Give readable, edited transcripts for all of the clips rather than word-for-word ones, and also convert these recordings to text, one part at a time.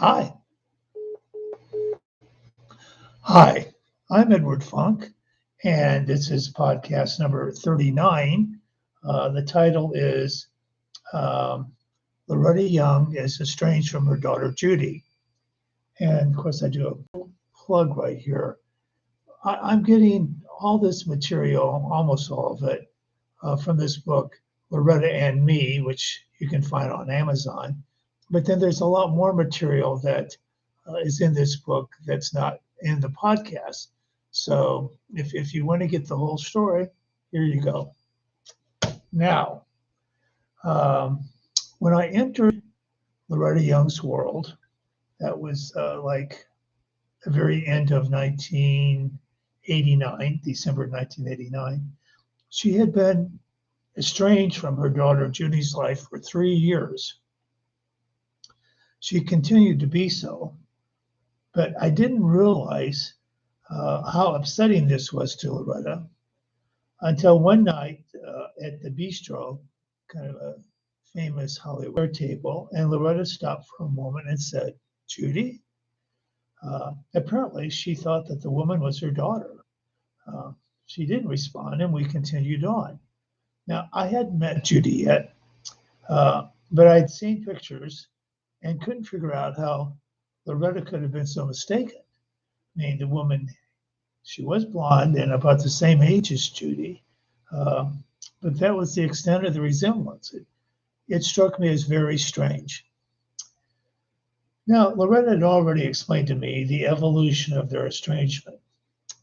Hi. Hi, I'm Edward Funk, and this is podcast number 39. The title is Loretta Young is Estranged from Her Daughter Judy. And of course, I do a plug right here. I'm getting all this material, almost all of it, from this book, Loretta and Me, which you can find on Amazon. But then there's a lot more material that is in this book that's not in the podcast. So if you want to get the whole story, here you go. Now, when I entered Loretta Young's world, that was like the very end of 1989, December 1989. She had been estranged from her daughter Judy's life for 3 years. She continued to be so, but I didn't realize how upsetting this was to Loretta until one night at the bistro, kind of a famous Hollywood table, and Loretta stopped for a moment and said, "Judy?" Apparently, she thought that the woman was her daughter. She didn't respond, and we continued on. Now, I hadn't met Judy yet, but I'd seen pictures and couldn't figure out how Loretta could have been so mistaken. I mean, the woman, she was blonde and about the same age as Judy, but that was the extent of the resemblance. It struck me as very strange. Now, Loretta had already explained to me the evolution of their estrangement.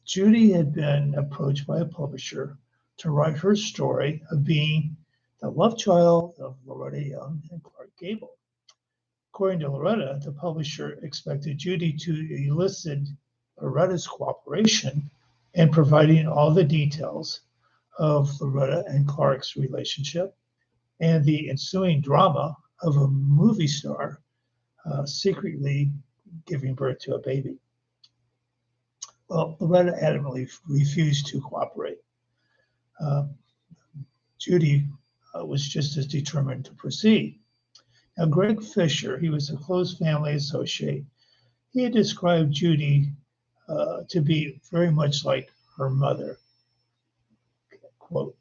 Judy had been approached by a publisher to write her story of being the love child of Loretta Young and Clark Gable. According to Loretta, the publisher expected Judy to elicit Loretta's cooperation in providing all the details of Loretta and Clark's relationship and the ensuing drama of a movie star secretly giving birth to a baby. Well, Loretta adamantly refused to cooperate. Judy was just as determined to proceed. Now, Greg Fisher, he was a close family associate. He had described Judy to be very much like her mother. Quote,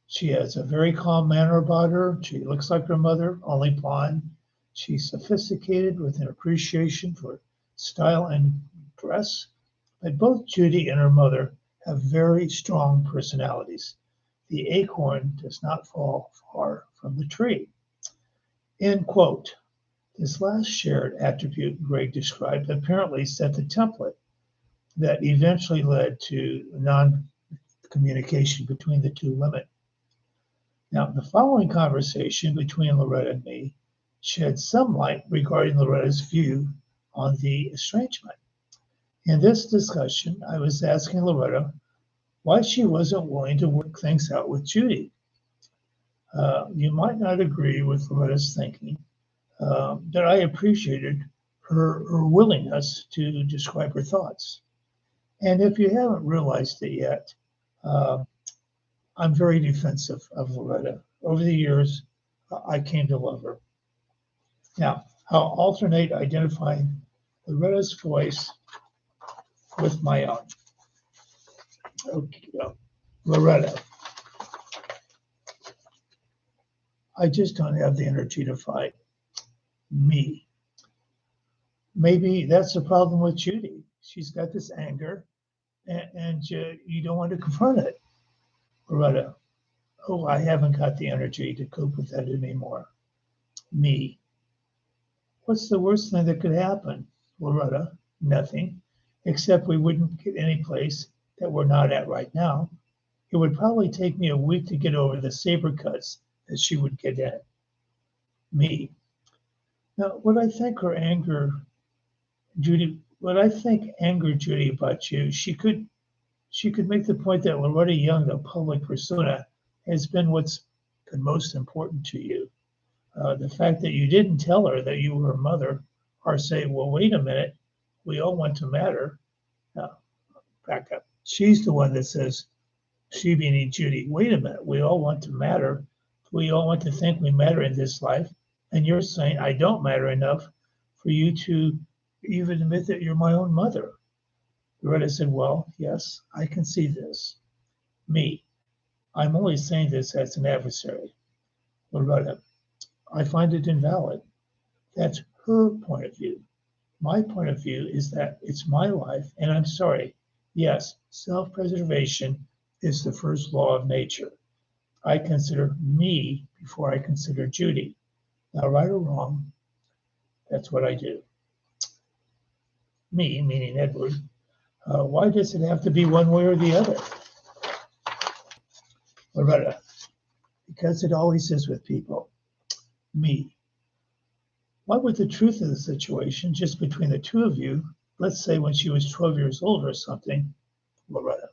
she has a very calm manner about her. She looks like her mother, only blonde. She's sophisticated with an appreciation for style and dress. But both Judy and her mother have very strong personalities. The acorn does not fall far from the tree. End quote. This last shared attribute Greg described apparently set the template that eventually led to non-communication between the two women. Now, the following conversation between Loretta and me shed some light regarding Loretta's view on the estrangement. In this discussion, I was asking Loretta why she wasn't willing to work things out with Judy. You might not agree with Loretta's thinking, that I appreciated her willingness to describe her thoughts. And if you haven't realized it yet, I'm very defensive of Loretta. Over the years, I came to love her. Now, I'll alternate identifying Loretta's voice with my own. Okay, Loretta. I just don't have the energy to fight. Me. Maybe that's the problem with Judy. She's got this anger, and you don't want to confront it. Loretta. Oh, I haven't got the energy to cope with that anymore. Me. What's the worst thing that could happen? Loretta. Nothing, except we wouldn't get any place that we're not at right now. It would probably take me a week to get over the saber cuts that she would get in. Me. Now, what I think angered Judy about you, she could make the point that Loretta Young, the public persona, has been what's been most important to you. The fact that you didn't tell her that you were her mother, or say, well, wait a minute, we all want to matter. Now, back up. She's the one that says, she meaning Judy, wait a minute, we all want to matter. We all want to think we matter in this life. And you're saying, I don't matter enough for you to even admit that you're my own mother. Loretta said, well, yes, I can see this. Me, I'm only saying this as an adversary. Loretta, I find it invalid. That's her point of view. My point of view is that it's my life, and I'm sorry. Yes, self-preservation is the first law of nature. I consider me before I consider Judy. Now, right or wrong, that's what I do. Me, meaning Edward. Why does it have to be one way or the other? Loretta, because it always is with people. Me. What would the truth of the situation, just between the two of you, let's say when she was 12 years old or something, Loretta?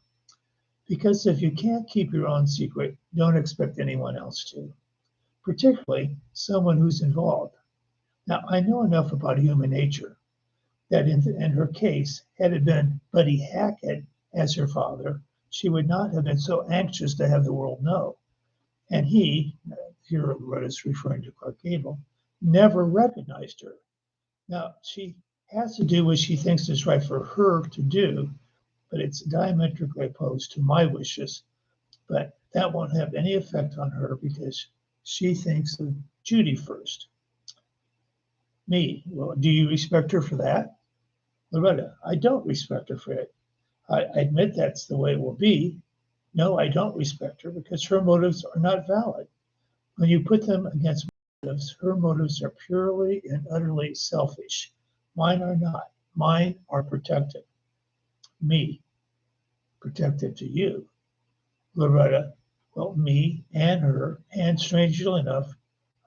Because if you can't keep your own secret, don't expect anyone else to, particularly someone who's involved. Now, I know enough about human nature that in her case, had it been Buddy Hackett as her father, she would not have been so anxious to have the world know. And he, here Loretta's referring to Clark Gable, never recognized her. Now, she has to do what she thinks is right for her to do, but it's diametrically opposed to my wishes. But that won't have any effect on her because she thinks of Judy first. Me, well, do you respect her for that? Loretta, I don't respect her for it. I admit that's the way it will be. No, I don't respect her because her motives are not valid. When you put them against motives, her motives are purely and utterly selfish. Mine are not. Mine are protective. Me, protective to you. Loretta, well, me and her, and strangely enough,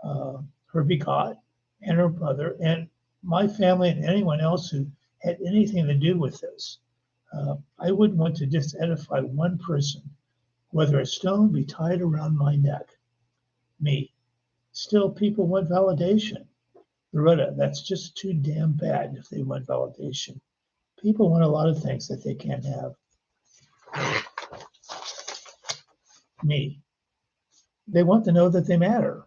her begot and her brother and my family and anyone else who had anything to do with this. I wouldn't want to disedify one person, whether a stone be tied around my neck. Me. Still, people want validation. Loretta, that's just too damn bad if they want validation. People want a lot of things that they can't have. Me. They want to know that they matter.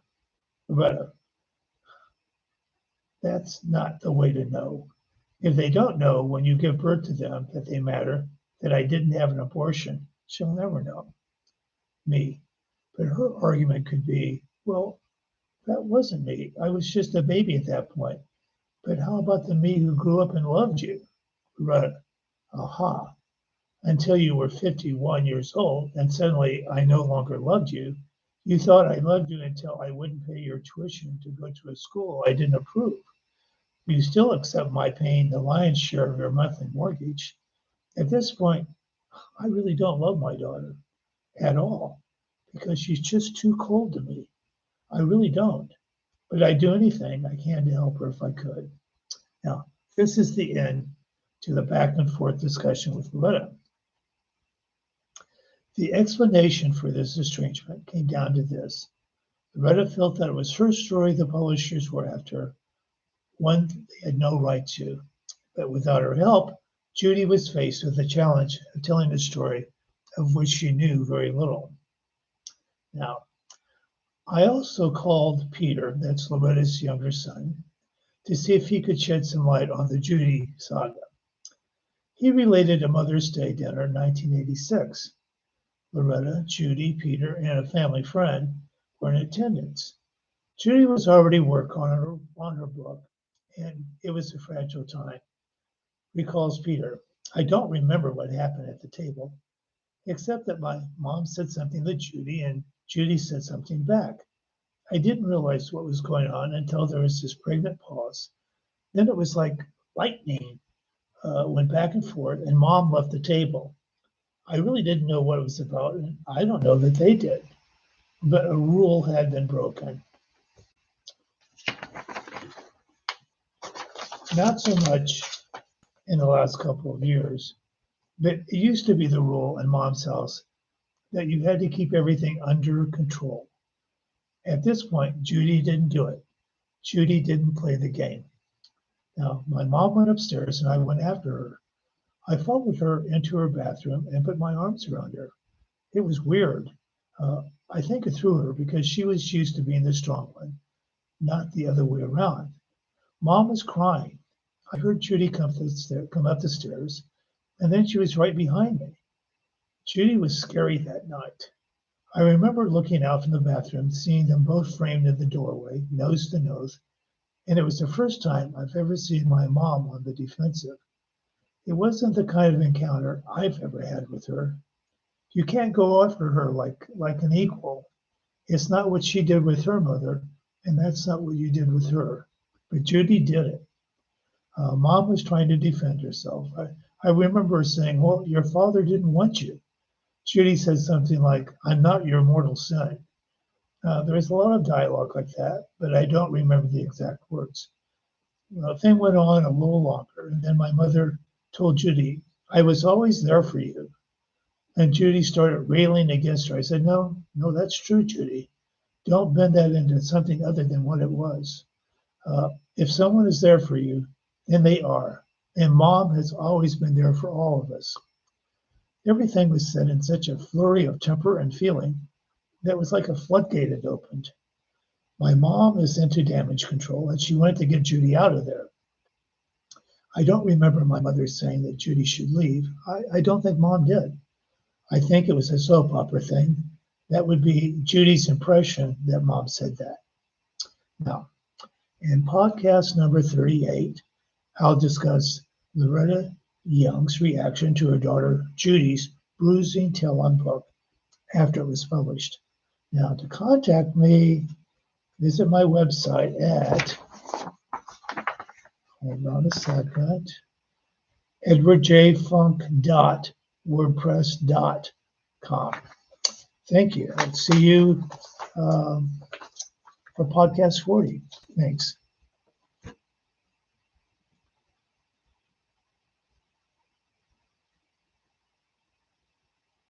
Loretta, that's not the way to know. If they don't know when you give birth to them that they matter, that I didn't have an abortion, she'll never know. Me. But her argument could be, well, that wasn't me. I was just a baby at that point. But how about the me who grew up and loved you? Loretta. Aha. Until you were 51 years old and suddenly I no longer loved you. You thought I loved you until I wouldn't pay your tuition to go to a school I didn't approve. You still accept my paying the lion's share of your monthly mortgage. At this point, I really don't love my daughter at all because she's just too cold to me. I really don't. But I'd do anything I can to help her if I could. Now, this is the end to the back and forth discussion with Loretta. The explanation for this estrangement came down to this. Loretta felt that it was her story the publishers were after, one they had no right to. But without her help, Judy was faced with the challenge of telling a story of which she knew very little. Now, I also called Peter, that's Loretta's younger son, to see if he could shed some light on the Judy saga. He related a Mother's Day dinner in 1986. Loretta, Judy, Peter, and a family friend were in attendance. Judy was already working on her book, and it was a fragile time. Recalls Peter, I don't remember what happened at the table, except that my mom said something to Judy, and Judy said something back. I didn't realize what was going on until there was this pregnant pause. Then it was like lightning went back and forth, and Mom left the table. I really didn't know what it was about, and I don't know that they did. But a rule had been broken. Not so much in the last couple of years, but it used to be the rule in Mom's house that you had to keep everything under control. At this point, Judy didn't do it. Judy didn't play the game. Now, my mom went upstairs and I went after her. I followed her into her bathroom and put my arms around her. It was weird. I think it threw her because she was used to being the strong one, not the other way around. Mom was crying. I heard Judy come up the stairs, and then she was right behind me. Judy was scary that night. I remember looking out from the bathroom, seeing them both framed in the doorway, nose to nose, and it was the first time I've ever seen my mom on the defensive. It wasn't the kind of encounter I've ever had with her. You can't go after her like an equal. It's not what she did with her mother, and that's not what you did with her. But Judy did it. Mom was trying to defend herself. I remember her saying, well, your father didn't want you. Judy said something like, I'm not your mortal sin. There was a lot of dialogue like that, but I don't remember the exact words. The thing went on a little longer, and then my mother told Judy, I was always there for you. And Judy started railing against her. I said, no, that's true, Judy. Don't bend that into something other than what it was. If someone is there for you, then they are. And Mom has always been there for all of us. Everything was said in such a flurry of temper and feeling that was like a floodgate had opened. My mom is into damage control, and she wanted to get Judy out of there. I don't remember my mother saying that Judy should leave. I don't think Mom did. I think it was a soap opera thing. That would be Judy's impression that Mom said that. Now, in podcast number 38, I'll discuss Loretta Young's reaction to her daughter Judy's bruising tell-on book after it was published. Now, to contact me, visit my website at, hold on a second, edwardjfunk.wordpress.com. Thank you. I'll see you for podcast 40. Thanks.